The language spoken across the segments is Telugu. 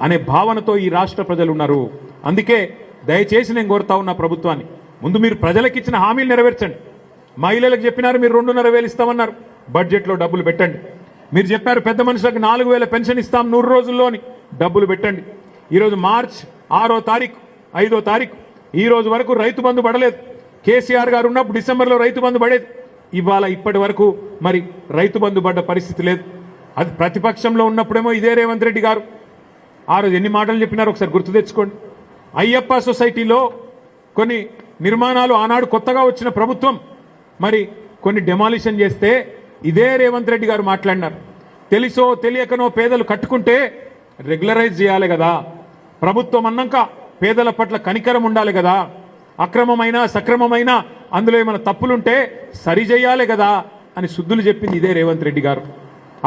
అనే భావనతో ఈ రాష్ట్ర ప్రజలు ఉన్నారు. అందుకే దయచేసి నేను కోరుతా ఉన్న ప్రభుత్వాన్ని, ముందు మీరు ప్రజలకు ఇచ్చిన హామీలు నెరవేర్చండి. మహిళలకు చెప్పినారు మీరు 2,500 ఇస్తామన్నారు, బడ్జెట్లో డబ్బులు పెట్టండి. మీరు చెప్పారు పెద్ద మనుషులకు 4,000 పెన్షన్ ఇస్తాం 100 రోజుల్లోని, డబ్బులు పెట్టండి. ఈరోజు మార్చ్ 6వ తారీఖు 5వ తారీఖు ఈ రోజు వరకు రైతు బంధు పడలేదు. కేసీఆర్ గారు ఉన్నప్పుడు డిసెంబర్లో రైతు బంధు పడేది. ఇవాళ ఇప్పటి వరకు మరి రైతు బంధు పడ్డ పరిస్థితి లేదు. అది ప్రతిపక్షంలో ఉన్నప్పుడేమో ఇదే రేవంత్ రెడ్డి గారు ఆ రోజు ఎన్ని మాటలు చెప్పినారో ఒకసారి గుర్తు తెచ్చుకోండి. అయ్యప్ప సొసైటీలో కొన్ని నిర్మాణాలు ఆనాడు కొత్తగా వచ్చిన ప్రభుత్వం మరి కొన్ని డెమాలిషన్ చేస్తే ఇదే రేవంత్ రెడ్డి గారు మాట్లాడినారు. తెలిసో తెలియకనో పేదలు కట్టుకుంటే రెగ్యులరైజ్ చేయాలి కదా, ప్రభుత్వం అన్నాక పేదల పట్ల కనికరం ఉండాలి కదా, అక్రమమైన సక్రమమైన అందులో ఏమైనా తప్పులుంటే సరిచేయాలి కదా అని శుద్ధులు చెప్పింది ఇదే రేవంత్ రెడ్డి గారు.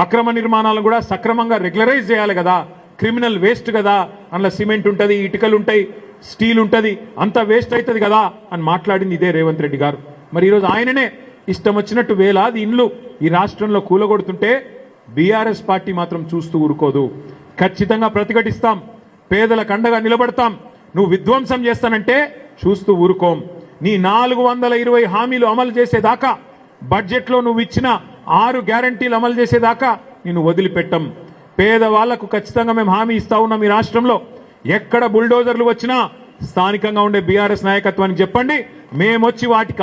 అక్రమ నిర్మాణాలను కూడా సక్రమంగా రెగ్యులరైజ్ చేయాలి కదా, క్రిమినల్ వేస్ట్ కదా, అందులో సిమెంట్ ఉంటుంది, ఇటుకలు ఉంటాయి, స్టీల్ ఉంటుంది, అంతా వేస్ట్ అవుతుంది కదా అని మాట్లాడింది ఇదే రేవంత్ రెడ్డి గారు. మరి ఈరోజు ఆయననే ఇష్టం వచ్చినట్టు వేలాది ఇండ్లు ఈ రాష్ట్రంలో కూలగొడుతుంటే బీఆర్ఎస్ పార్టీ మాత్రం చూస్తూ ఊరుకోదు. ఖచ్చితంగా ప్రతిఘటిస్తాం, పేదలకు అండగా నిలబడతాం. నువ్వు విధ్వంసం చేస్తానంటే చూస్తూ ఊరుకోం. నీ 420 హామీలు అమలు చేసేదాకా, బడ్జెట్లో నువ్వు ఇచ్చిన 6 గ్యారంటీలు అమలు చేసేదాకా నిన్ను వదిలిపెట్టం. పేదవాళ్లకు ఖచ్చితంగా మేము హామీ ఇస్తా ఉన్నాం. ఈ రాష్ట్రంలో ఎక్కడ బుల్డోజర్లు వచ్చినా స్థానికంగా ఉండే బీఆర్ఎస్ నాయకత్వానికి చెప్పండి, మేమొచ్చి వాటికి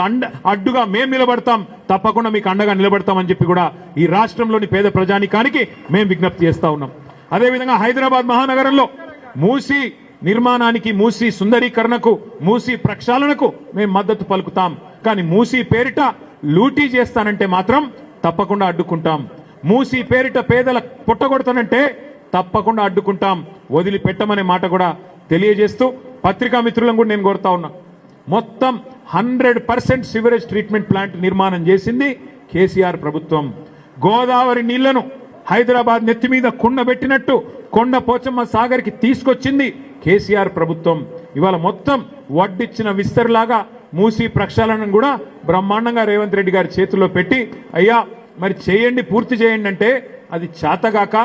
అడ్డుగా మేము నిలబడతాం, తప్పకుండా మీకు అండగా నిలబడతామని చెప్పి కూడా ఈ రాష్ట్రంలోని పేద ప్రజానికానికి మేము విజ్ఞప్తి చేస్తా ఉన్నాం. అదేవిధంగా హైదరాబాద్ మహానగరంలో మూసీ నిర్మాణానికి, మూసీ సుందరీకరణకు, మూసీ ప్రక్షాళనకు మేము మద్దతు పలుకుతాం. కానీ మూసీ పేరిట లూటీ చేస్తానంటే మాత్రం తప్పకుండా అడ్డుకుంటాం. మూసీ పేరిట పేదల పుట్టగొడతానంటే తప్పకుండా అడ్డుకుంటాం, వదిలిపెట్టమనే మాట కూడా తెలియజేస్తూ పత్రికా మిత్రులను కూడా నేను కోరుతా ఉన్నా. మొత్తం 100% సివరేజ్ ట్రీట్మెంట్ ప్లాంట్ నిర్మాణం చేసింది కేసీఆర్ ప్రభుత్వం. గోదావరి నీళ్లను హైదరాబాద్ నెత్తి మీద కుండబెట్టినట్టు కొండ పోచమ్మ సాగర్కి తీసుకొచ్చింది కేసీఆర్ ప్రభుత్వం. ఇవాళ మొత్తం వడ్డిచ్చిన విస్తర్లాగా మూసీ ప్రక్షాళనను కూడా బ్రహ్మాండంగా రేవంత్ రెడ్డి గారి చేతుల్లో పెట్టి, అయ్యా మరి చేయండి, పూర్తి చేయండి అంటే అది చేతగాక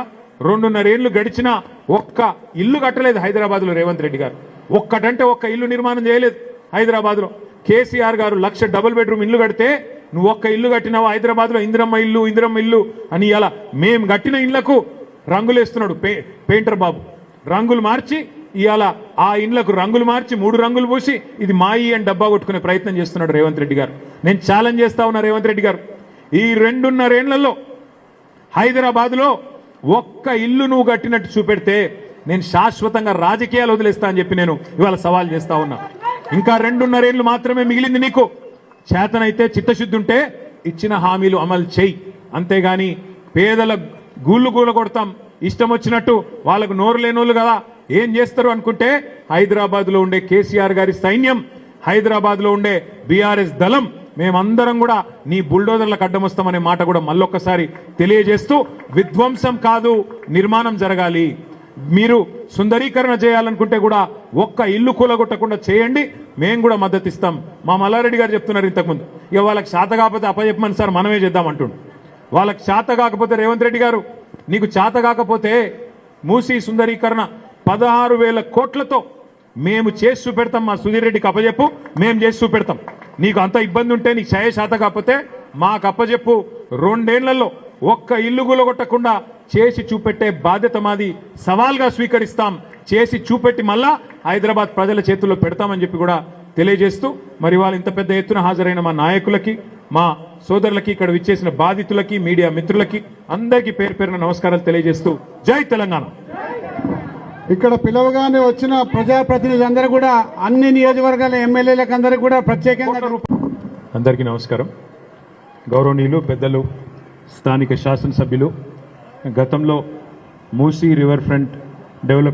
2.5 ఏళ్లు గడిచినా ఒక్క ఇల్లు కట్టలేదు హైదరాబాద్లో రేవంత్ రెడ్డి గారు. ఒక్కటంటే ఒక్క ఇల్లు నిర్మాణం చేయలేదు హైదరాబాద్లో. కేసీఆర్ గారు 1,00,000 డబుల్ బెడ్రూమ్ ఇల్లు కడితే నువ్వు ఒక్క ఇల్లు కట్టినావు హైదరాబాద్లో. ఇందిరమ్మ ఇల్లు అని ఇలా మేము కట్టిన ఇళ్లకు రంగులేస్తున్నాడు పెయింటర్ బాబు. రంగులు మార్చి ఇవాళ ఆ ఇండ్లకు రంగులు మార్చి 3 రంగులు పూసి ఇది మాయి అని డబ్బా కొట్టుకునే ప్రయత్నం చేస్తున్నాడు రేవంత్ రెడ్డి గారు. నేను ఛాలెంజ్ చేస్తా ఉన్నా రేవంత్ రెడ్డి గారు, ఈ 2.5 ఏళ్లలో హైదరాబాద్లో ఒక్క ఇల్లు నువ్వు కట్టినట్టు చూపెడితే నేను శాశ్వతంగా రాజకీయాలు వదిలేస్తా అని చెప్పి నేను ఇవాళ సవాల్ చేస్తా ఉన్నా. ఇంకా 2.5 ఏళ్లు మాత్రమే మిగిలింది నీకు. చేతనైతే చిత్తశుద్ధి ఉంటే ఇచ్చిన హామీలు అమలు చేయి, అంతేగాని పేదల గూళ్ళు కొడతాం ఇష్టం వచ్చినట్టు, వాళ్ళకు నోరు లేనోళ్ళు కదా ఏం చేస్తారు అనుకుంటే హైదరాబాద్లో ఉండే కేసీఆర్ గారి సైన్యం, హైదరాబాద్లో ఉండే బీఆర్ఎస్ దళం మేమందరం కూడా నీ బుల్డోజర్లకు అడ్డం వస్తామనే మాట కూడా మళ్ళొక్కసారి తెలియజేస్తూ, విధ్వంసం కాదు నిర్మాణం జరగాలి. మీరు సుందరీకరణ చేయాలనుకుంటే కూడా ఒక్క ఇల్లు కూలగొట్టకుండా చేయండి, మేము కూడా మద్దతు ఇస్తాం. మా మల్లారెడ్డి గారు చెప్తున్నారు ఇంతకుముందు, ఇక వాళ్ళకి చేత కాకపోతే అప్పచెప్పమని సార్ మనమే చేద్దాం అంటుండు. వాళ్ళకి చేత కాకపోతే రేవంత్ రెడ్డి గారు నీకు చేత కాకపోతే మూసీ సుందరీకరణ 16,000 కోట్లతో మేము చేసి చూపెడతాం. మా సుధీర్ రెడ్డికి అప్పచెప్పు, మేము చేసి చూపెడతాం. నీకు అంత ఇబ్బంది ఉంటే, నీకు చేత కాకపోతే మాకు అప్పచెప్పు. 2 ఏళ్లలో ఒక్క ఇల్లు కూలగొట్టకుండా చేసి చూపెట్టే బాధ్యత మాది, సవాల్గా స్వీకరిస్తాం. చేసి చూపెట్టి మళ్ళా హైదరాబాద్ ప్రజల చేతుల్లో పెడతామని చెప్పి కూడా తెలియజేస్తూ, మరి వాళ్ళు ఇంత పెద్ద ఎత్తున హాజరైన మా నాయకులకి, మా సోదరులకి, ఇక్కడ విచ్చేసిన బాధితులకి, మీడియా మిత్రులకి అందరికీ పేరు పేరున నమస్కారాలు తెలియజేస్తూ జై తెలంగాణ. ఇక్కడ పిలవగానే వచ్చిన ప్రజాప్రతినిధులందరూ కూడా అన్ని నియోజకవర్గాల ఎమ్మెల్యేలకు అందరికీ కూడా ప్రత్యేకంగా అందరికీ నమస్కారం. గౌరవనీయులు పెద్దలు, స్థానిక శాసనసభ్యులు, గతంలో మూసీ రివర్ ఫ్రంట్ డెవలప్మెంట్